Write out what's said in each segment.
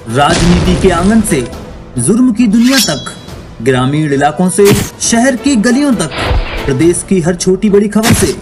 राजनीति के आंगन से जुर्म की दुनिया तक, ग्रामीण इलाकों से शहर की गलियों तक, प्रदेश की हर छोटी बड़ी खबर से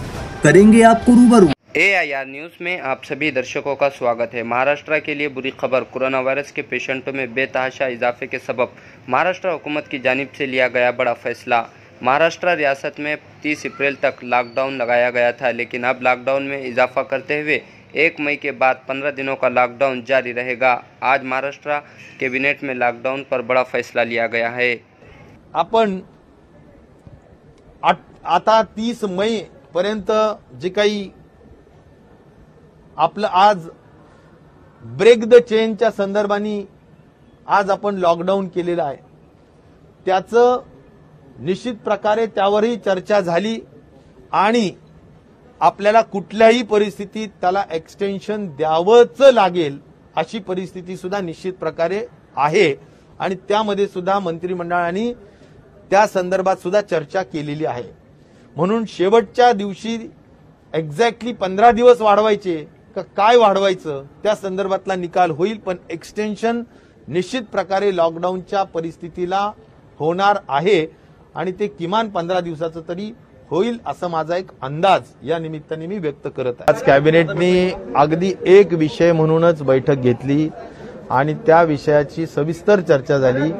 करेंगे आपको रूबरू। AIR न्यूज में आप सभी दर्शकों का स्वागत है। महाराष्ट्र के लिए बुरी खबर। कोरोना वायरस के पेशेंटों में बेतहाशा इजाफे के सबब महाराष्ट्र हुकूमत की जानिब से लिया गया बड़ा फैसला। महाराष्ट्र रियासत में 30 अप्रैल तक लॉकडाउन लगाया गया था, लेकिन अब लॉकडाउन में इजाफा करते हुए 1 मई के बाद 15 दिनों का लॉकडाउन जारी रहेगा। आज महाराष्ट्र कैबिनेट में लॉकडाउन पर बड़ा फैसला लिया गया है। आपण आता 30 मई पर्यंत जे काही आपलं आज ब्रेक द चेनच्या संदर्भाने आज आपण लॉकडाऊन केलेलं आहे, त्याचं निश्चित प्रकारे त्यावरही चर्चा झाली आणि आपल्याला कुठल्याही परिस्थितीत त्याला एक्सटेन्शन द्यावंच लागेल अशी परिस्थिती सुद्धा निश्चित प्रकारे आहे आणि त्यामध्ये सुद्धा मंत्रिमंडळाने त्या संदर्भात सुद्धा चर्चा केलेली आहे। म्हणून शेवटच्या दिवशी एक्झॅक्टली 15 दिवस वाढवायचे का काय वाढवायचं त्या संदर्भातला निकाल होईल, पण एक्सटेन्शन निश्चित प्रकारे लॉकडाऊनच्या परिस्थितीला होणार आहे आणि ते किमान 15 दिवसाचं तरी होईल असा माझा एक अंदाज या निमित्ताने मी व्यक्त करत आहे। आज कॅबिनेटने अगदी एक विषय म्हणूनच बैठक घेतली आणि त्या विषयाची सविस्तर चर्चा झाली,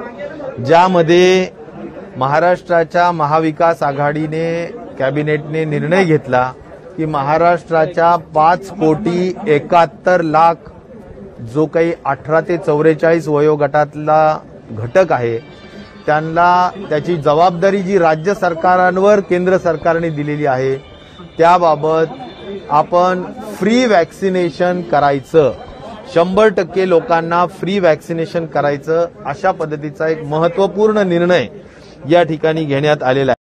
ज्यामध्ये महाराष्ट्राच्या महाविकास आघाडीने कॅबिनेटने निर्णय घेतला की महाराष्ट्राच्या 5,71,00,000 जो काही 18 ते 44 वयोगटातला घटक आहे त्यांना त्याची जबाबदारी जी राज्य सरकारांवर केंद्र सरकारने दिलेली आहे त्याबाबत आपण फ्री वॅक्सिनेशन करायचं, 100% लोकांना फ्री वॅक्सिनेशन करायचं अशा पद्धतीचा एक महत्त्वपूर्ण निर्णय या ठिकाणी घेण्यात आलेला आहे।